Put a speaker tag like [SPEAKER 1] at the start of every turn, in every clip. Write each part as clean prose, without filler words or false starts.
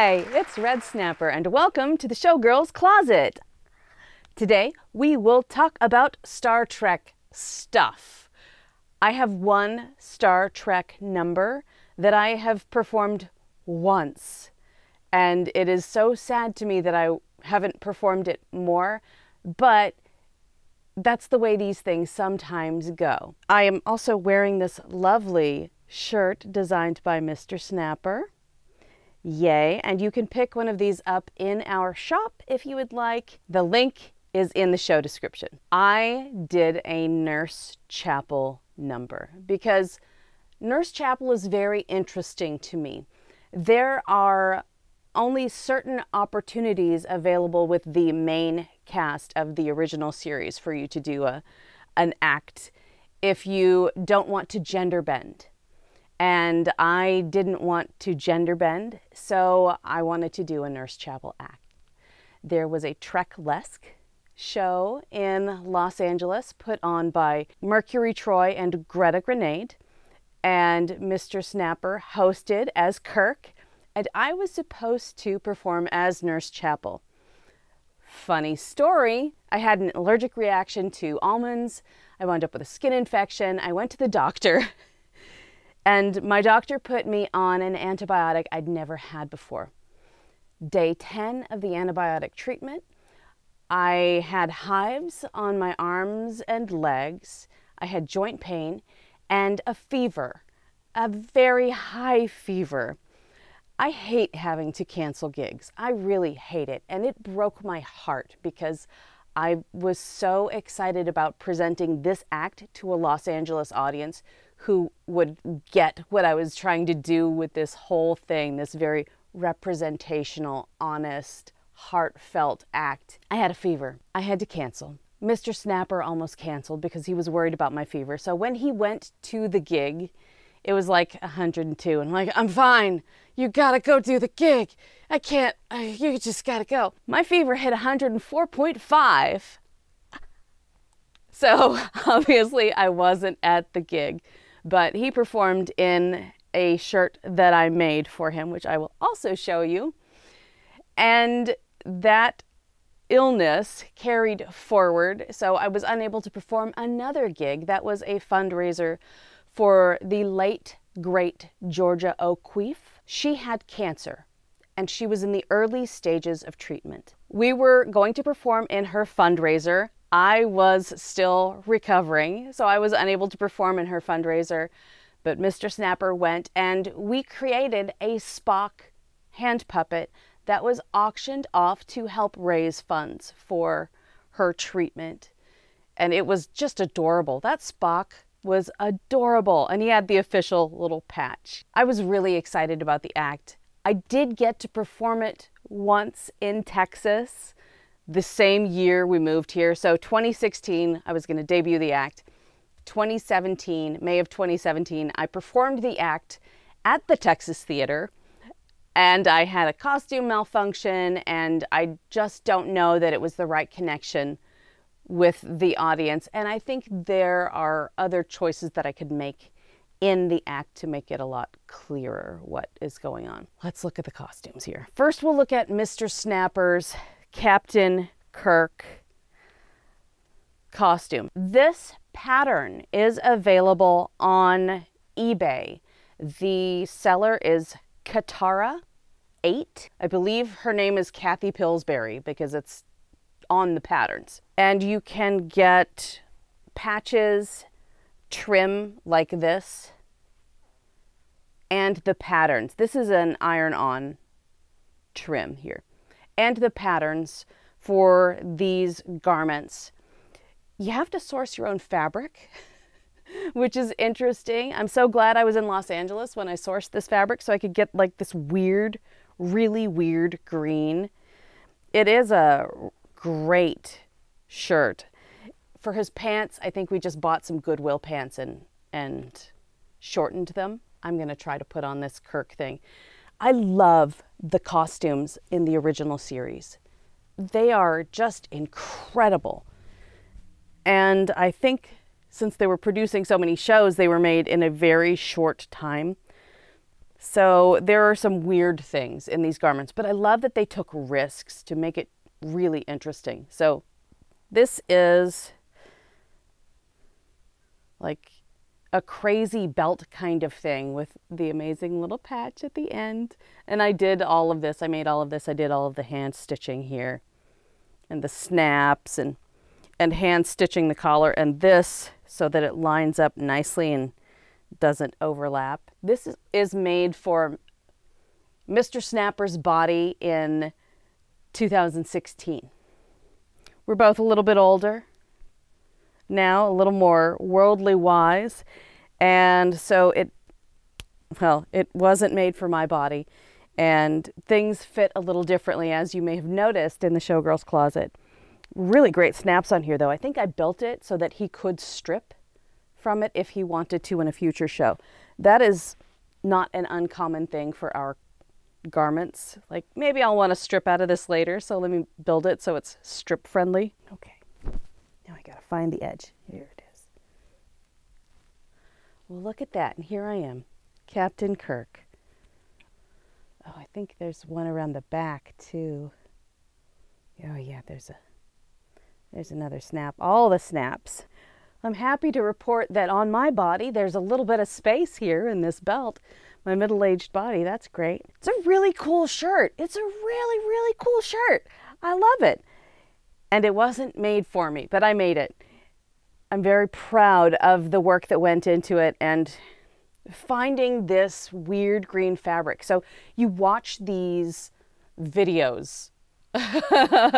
[SPEAKER 1] Hi, it's Red Snapper and welcome to the Showgirls Closet. Today we will talk about Star Trek stuff. I have one Star Trek number that I have performed once, and it is so sad to me that I haven't performed it more, but that's the way these things sometimes go. I am also wearing this lovely shirt designed by Mr. Snapper. Yay, and you can pick one of these up in our shop if you would like. The link is in the show description. I did a Nurse Chapel number because Nurse Chapel is very interesting to me. There are only certain opportunities available with the main cast of the original series for you to do an act if you don't want to gender bend. And I didn't want to gender bend, so I wanted to do a Nurse Chapel act. There was a Trek-lesque show in Los Angeles put on by Mercury Troy and Greta Grenade, and Mr. Snapper hosted as Kirk, and I was supposed to perform as Nurse Chapel. Funny story, I had an allergic reaction to almonds. I wound up with a skin infection. I went to the doctor. And my doctor put me on an antibiotic I'd never had before. Day 10 of the antibiotic treatment, I had hives on my arms and legs. I had joint pain and a fever, a very high fever. I hate having to cancel gigs. I really hate it. And it broke my heart because I was so excited about presenting this act to a Los Angeles audience who would get what I was trying to do with this whole thing, this very representational, honest, heartfelt act. I had a fever. I had to cancel. Mr. Snapper almost canceled because he was worried about my fever. So when he went to the gig, it was like 102. And I'm like, I'm fine. You gotta go do the gig. I can't. You just gotta go. My fever hit 104.5. So obviously I wasn't at the gig. But he performed in a shirt that I made for him, which I will also show you. And that illness carried forward, so I was unable to perform another gig. That was a fundraiser for the late, great Georgia O'Keeffe. She had cancer, and she was in the early stages of treatment. We were going to perform in her fundraiser. I was still recovering, so I was unable to perform in her fundraiser, but Mr. Snapper went and we created a Spock hand puppet that was auctioned off to help raise funds for her treatment. And it was just adorable. That Spock was adorable, and he had the official little patch. I was really excited about the act. I did get to perform it once in Texas, the same year we moved here. So 2016, I was going to debut the act. 2017, May of 2017, I performed the act at the Texas Theater, and I had a costume malfunction, and I just don't know that it was the right connection with the audience. And I think there are other choices that I could make in the act to make it a lot clearer what is going on. Let's look at the costumes here. First, we'll look at Mr. Snapper's Captain Kirk costume. This pattern is available on eBay. The seller is Katara 8. I believe her name is Kathy Pillsbury because it's on the patterns. And you can get patches, trim like this, and the patterns. This is an iron-on trim here. And the patterns for these garments. You have to source your own fabric, which is interesting. I'm so glad I was in Los Angeles when I sourced this fabric so I could get like this weird, really weird green. It is a great shirt. For his pants, I think we just bought some Goodwill pants and shortened them. I'm gonna try to put on this Kirk thing. I love the costumes in the original series. They are just incredible. And I think since they were producing so many shows, they were made in a very short time. So there are some weird things in these garments, but I love that they took risks to make it really interesting. So this is like a crazy belt kind of thing with the amazing little patch at the end. And I did all of this. I made all of this. I did all of the hand stitching here and the snaps and hand stitching the collar and this so that it lines up nicely and doesn't overlap. This is made for Mr. Snapper's body in 2016. We're both a little bit older now, a little more worldly wise, and so it wasn't made for my body, and things fit a little differently, as you may have noticed in the Showgirls Closet. Really great snaps on here, though. I think I built it so that he could strip from it if he wanted to in a future show. That is not an uncommon thing for our garments. Like, maybe I'll want to strip out of this later, so let me build it so it's strip friendly. Okay. Now I gotta find the edge. Here it is. Well, look at that. And here I am, Captain Kirk. Oh, I think there's one around the back too. Oh yeah, there's another snap. All the snaps. I'm happy to report that on my body, there's a little bit of space here in this belt. My middle-aged body, that's great. It's a really cool shirt. It's a really, really cool shirt. I love it. And it wasn't made for me, but I made it. I'm very proud of the work that went into it and finding this weird green fabric. So you watch these videos,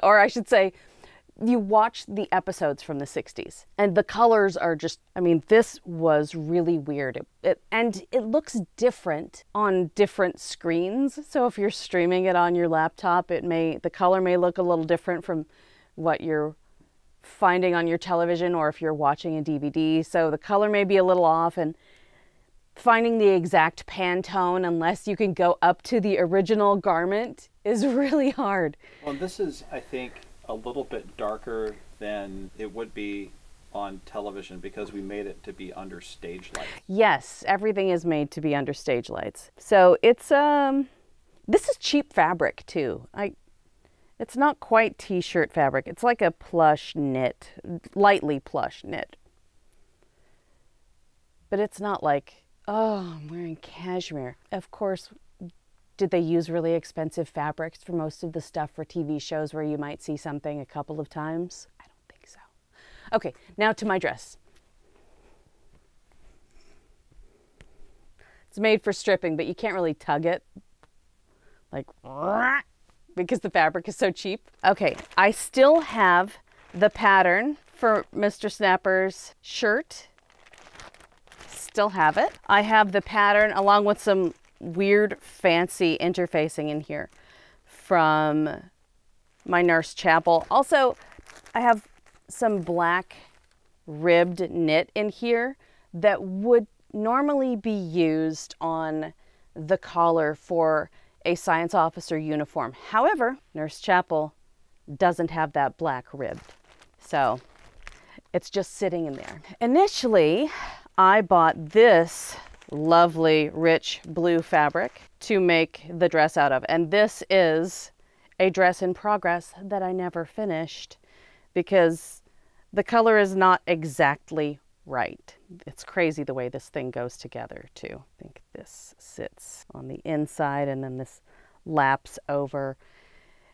[SPEAKER 1] or I should say, you watch the episodes from the 60s and the colors are just, I mean, this was really weird. And it looks different on different screens. So if you're streaming it on your laptop, the color may look a little different from what you're finding on your television or if you're watching a DVD. So the color may be a little off, and finding the exact Pantone, unless you can go up to the original garment, is really hard.
[SPEAKER 2] Well, this is, I think, a little bit darker than it would be on television because we made it to be under stage lights.
[SPEAKER 1] Yes, everything is made to be under stage lights. So it's this is cheap fabric too. It's not quite t-shirt fabric. It's like a plush knit, lightly plush knit. But it's not like, oh, I'm wearing cashmere. Of course, did they use really expensive fabrics for most of the stuff for TV shows where you might see something a couple of times? I don't think so. Okay, now to my dress. It's made for stripping, but you can't really tug it. Like, because the fabric is so cheap. Okay, I still have the pattern for Mr. Snapper's shirt. Still have it. I have the pattern along with some weird fancy interfacing in here from my Nurse Chapel. Also, I have some black ribbed knit in here that would normally be used on the collar for a science officer uniform. However, Nurse Chapel doesn't have that black ribbed, so it's just sitting in there. Initially, I bought this lovely rich blue fabric to make the dress out of, and this is a dress in progress that I never finished because the color is not exactly right. It's crazy the way this thing goes together too. I think this sits on the inside and then this laps over.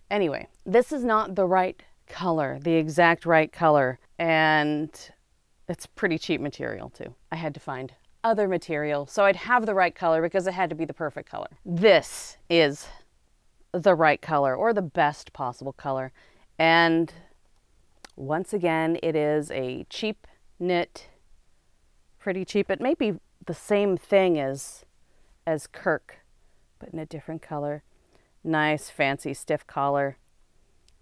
[SPEAKER 1] Anyway, this is not the right color, the exact right color, and it's pretty cheap material too. I had to find other material so I'd have the right color because it had to be the perfect color. This is the right color, or the best possible color, and once again it is a cheap knit, pretty cheap. It may be the same thing as Kirk, but in a different color. Nice fancy stiff collar,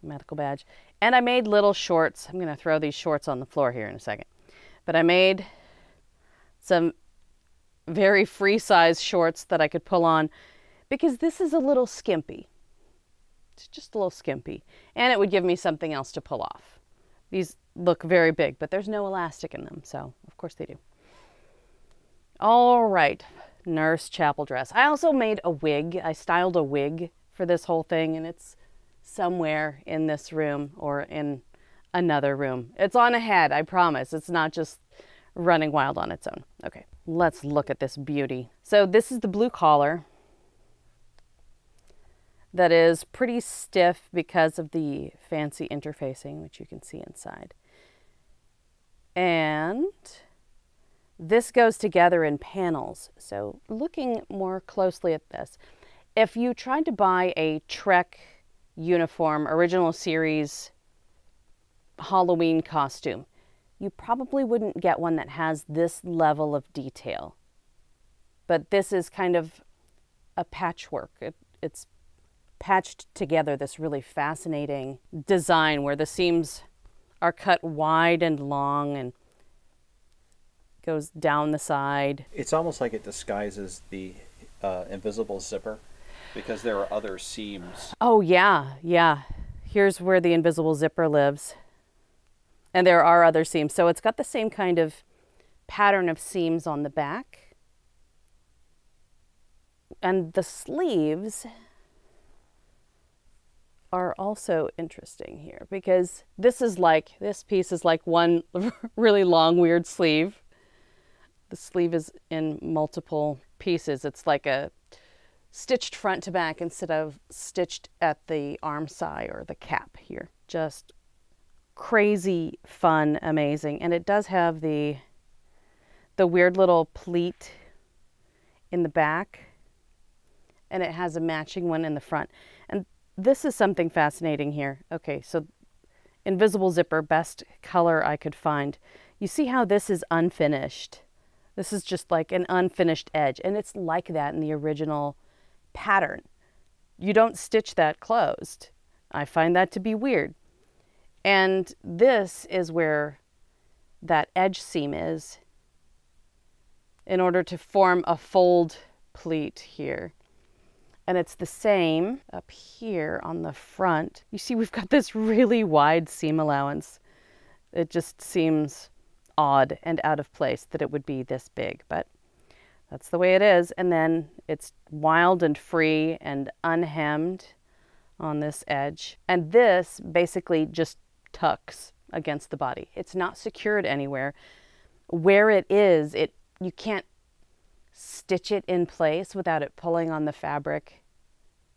[SPEAKER 1] medical badge. And I made little shorts. I'm going to throw these shorts on the floor here in a second. But I made some very free size shorts that I could pull on because this is a little skimpy. It's just a little skimpy. And it would give me something else to pull off. These look very big, but there's no elastic in them, so of course they do. All right, Nurse chapel dress. I also made a wig. I styled a wig for this whole thing, and it's somewhere in this room or in another room. It's on ahead, I promise. It's not just running wild on its own. Okay, let's look at this beauty. So this is the blue collar that is pretty stiff because of the fancy interfacing, which you can see inside. And this goes together in panels. So looking more closely at this, if you tried to buy a Trek uniform, original series Halloween costume, you probably wouldn't get one that has this level of detail. But this is kind of a patchwork. It's patched together, this really fascinating design where the seams are cut wide and long and goes down the side.
[SPEAKER 2] It's almost like it disguises the invisible zipper because there are other seams.
[SPEAKER 1] Oh yeah, yeah. Here's where the invisible zipper lives. And there are other seams. So it's got the same kind of pattern of seams on the back. And the sleeves are also interesting here because this piece is like one really long, weird sleeve. The sleeve is in multiple pieces. It's like a stitched front to back instead of stitched at the arm side or the cap here. Just crazy fun, amazing. And it does have the weird little pleat in the back, and it has a matching one in the front. And this is something fascinating here. Okay, so invisible zipper, best color I could find. You see how this is unfinished? This is just like an unfinished edge, and it's like that in the original pattern. You don't stitch that closed. I find that to be weird. And this is where that edge seam is in order to form a fold pleat here. And it's the same up here on the front. You see, we've got this really wide seam allowance. It just seems odd and out of place that it would be this big, but that's the way it is. And then it's wild and free and unhemmed on this edge. And this basically just tucks against the body. It's not secured anywhere. Where it is, you can't stitch it in place without it pulling on the fabric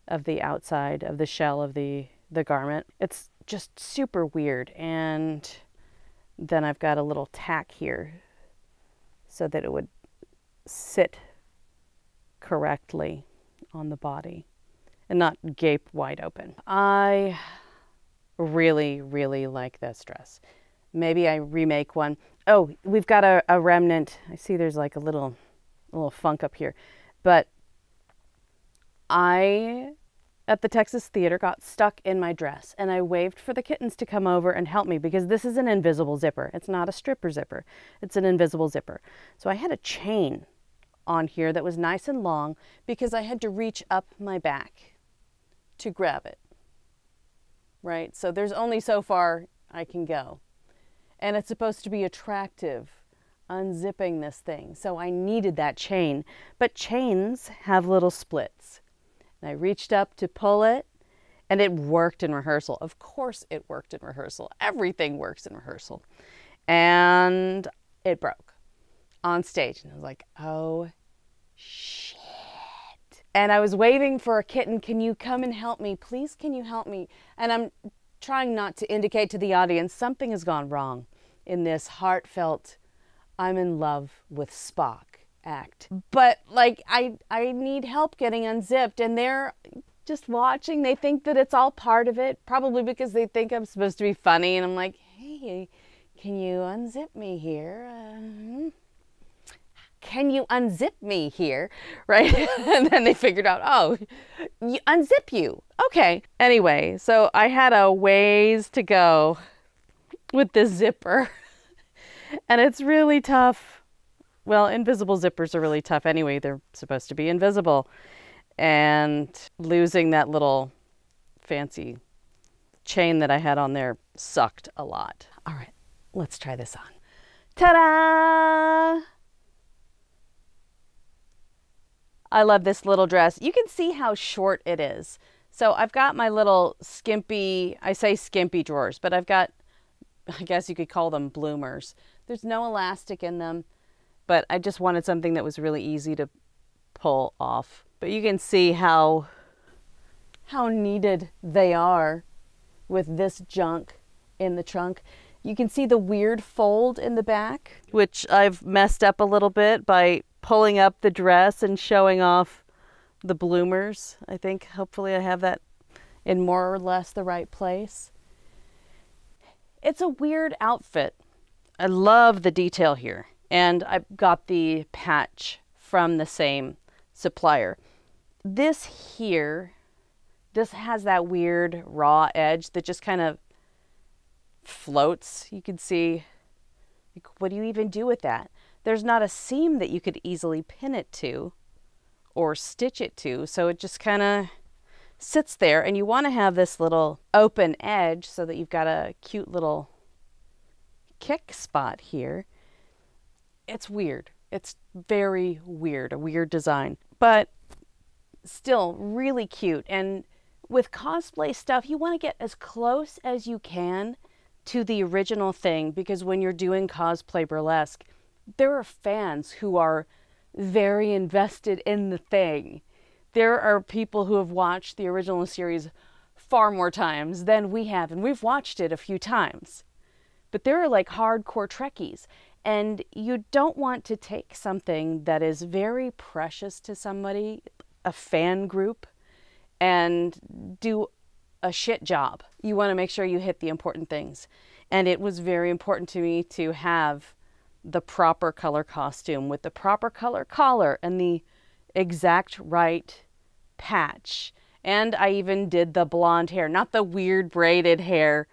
[SPEAKER 1] of the outside of the shell of the garment. It's just super weird. And then I've got a little tack here so that it would sit correctly on the body and not gape wide open. I really, really like this dress. Maybe I remake one. Oh, we've got a remnant. I see there's like a little funk up here. But I, at the Texas Theater, got stuck in my dress, and I waved for the kittens to come over and help me because this is an invisible zipper. It's not a stripper zipper. It's an invisible zipper. So I had a chain on here that was nice and long because I had to reach up my back to grab it. Right? So there's only so far I can go. And it's supposed to be attractive, unzipping this thing. So I needed that chain. But chains have little splits. And I reached up to pull it, and it worked in rehearsal. Of course it worked in rehearsal. Everything works in rehearsal. And it broke on stage. And I was like, oh, shit. And I was waving for a kitten. Can you come and help me? Please, can you help me? And I'm trying not to indicate to the audience something has gone wrong in this heartfelt, I'm in love with Spock act. But like, I need help getting unzipped, and they're just watching. They think that it's all part of it, probably because they think I'm supposed to be funny. And I'm like, hey, can you unzip me here? Can you unzip me here? Right? And then they figured out, oh, unzip you. Okay. Anyway, so I had a ways to go with this zipper. And it's really tough. Well, invisible zippers are really tough anyway. They're supposed to be invisible. And losing that little fancy chain that I had on there sucked a lot. All right, let's try this on. Ta-da! I love this little dress. You can see how short it is. So I've got my little skimpy, I say skimpy drawers, but I've got, I guess you could call them bloomers. There's no elastic in them, but I just wanted something that was really easy to pull off. But you can see how needed they are with this junk in the trunk. You can see the weird fold in the back, which I've messed up a little bit by pulling up the dress and showing off the bloomers. I think hopefully I have that in more or less the right place. It's a weird outfit. I love the detail here. And I got the patch from the same supplier. This here, this has that weird raw edge that just kind of floats. You can see, like, what do you even do with that? There's not a seam that you could easily pin it to or stitch it to, so it just kind of sits there. And you want to have this little open edge so that you've got a cute little kick spot here. It's weird. It's very weird, a weird design, but still really cute. And with cosplay stuff, you want to get as close as you can to the original thing, because when you're doing cosplay burlesque, there are fans who are very invested in the thing. There are people who have watched the original series far more times than we have, and we've watched it a few times. But there are like hardcore Trekkies, and you don't want to take something that is very precious to somebody, a fan group, and do a shit job. You want to make sure you hit the important things. And it was very important to me to have the proper color costume with the proper color collar and the exact right patch. And I even did the blonde hair, not the weird braided hair,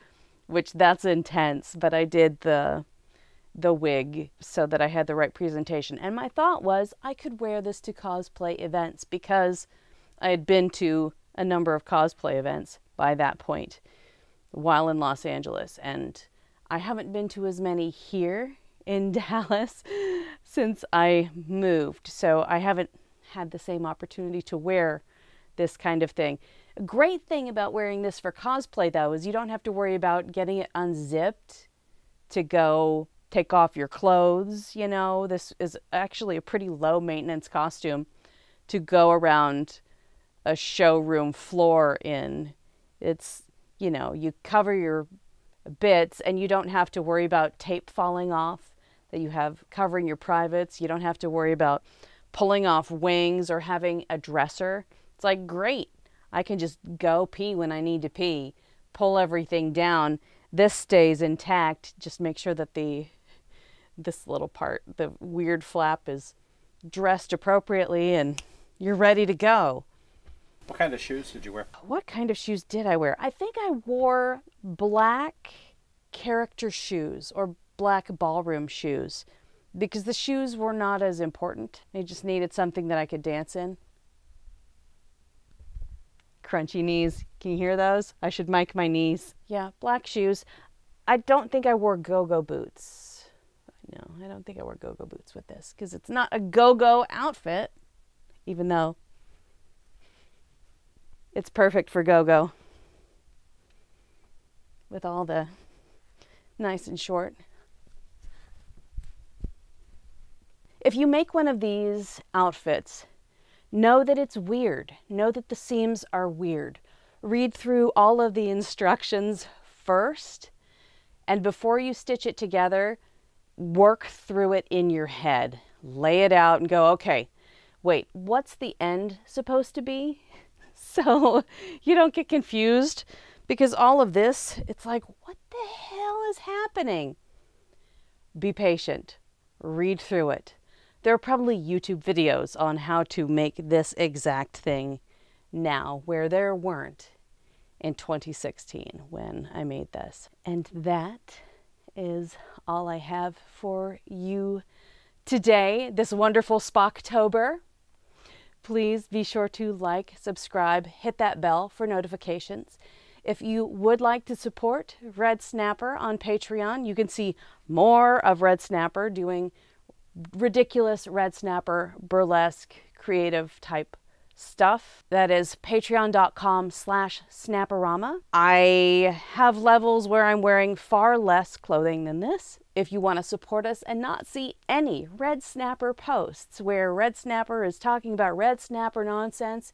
[SPEAKER 1] which that's intense, but I did the wig so that I had the right presentation. And my thought was I could wear this to cosplay events, because I had been to a number of cosplay events by that point while in Los Angeles. And I haven't been to as many here in Dallas since I moved. So I haven't had the same opportunity to wear this kind of thing. A great thing about wearing this for cosplay, though, is you don't have to worry about getting it unzipped to go take off your clothes. You know, this is actually a pretty low maintenance costume to go around a showroom floor in. It's, you know, you cover your bits and you don't have to worry about tape falling off that you have covering your privates. You don't have to worry about pulling off wings or having a dresser. It's like, great. I can just go pee when I need to pee, pull everything down. This stays intact. Just make sure that this little part, the weird flap, is dressed appropriately and you're ready to go.
[SPEAKER 2] What kind of shoes did you wear?
[SPEAKER 1] What kind of shoes did I wear? I think I wore black character shoes or black ballroom shoes, because the shoes were not as important. I just needed something that I could dance in. Crunchy knees. Can you hear those? I should mic my knees. Yeah, black shoes. I don't think I wore go-go boots. No, I don't think I wore go-go boots with this, because it's not a go-go outfit, even though it's perfect for go-go with all the nice and short. If you make one of these outfits, know that it's weird. Know that the seams are weird. Read through all of the instructions first, and before you stitch it together, work through it in your head. Lay it out and go, okay, wait, what's the end supposed to be? So you don't get confused, because all of this, it's like, what the hell is happening? Be patient. Read through it. There are probably YouTube videos on how to make this exact thing now, where there weren't in 2016 when I made this. And that is all I have for you today, this wonderful Spocktober. Please be sure to like, subscribe, hit that bell for notifications. If you would like to support Red Snapper on Patreon, you can see more of Red Snapper doing ridiculous Red Snapper burlesque creative type stuff. That is patreon.com/Snap-A-Rama. I have levels where I'm wearing far less clothing than this. If you want to support us and not see any Red Snapper posts where Red Snapper is talking about Red Snapper nonsense,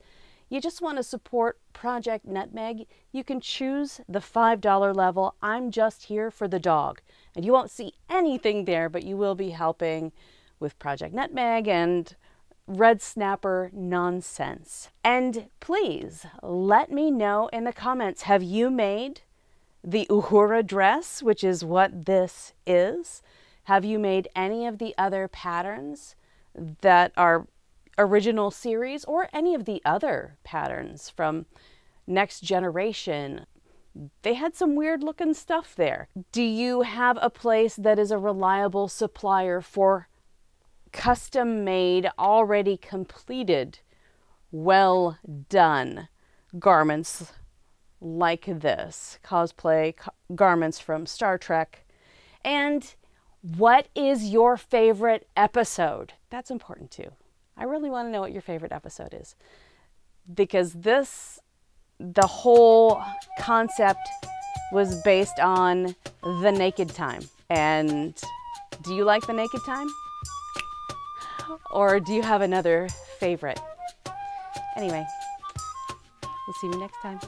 [SPEAKER 1] you just want to support Project Nutmeg, you can choose the $5 level. I'm just here for the dog. And you won't see anything there, but you will be helping with Project Nutmeg and Red Snapper nonsense. And please let me know in the comments, have you made the Uhura dress, which is what this is? Have you made any of the other patterns that are original series, or any of the other patterns from Next Generation? They had some weird looking stuff there. Do you have a place that is a reliable supplier for custom made, already completed, well done garments like this? Cosplay garments from Star Trek. And what is your favorite episode? That's important too. I really want to know what your favorite episode is, because the whole concept was based on The Naked Time. And do you like The Naked Time? Or do you have another favorite? Anyway, we'll see you next time.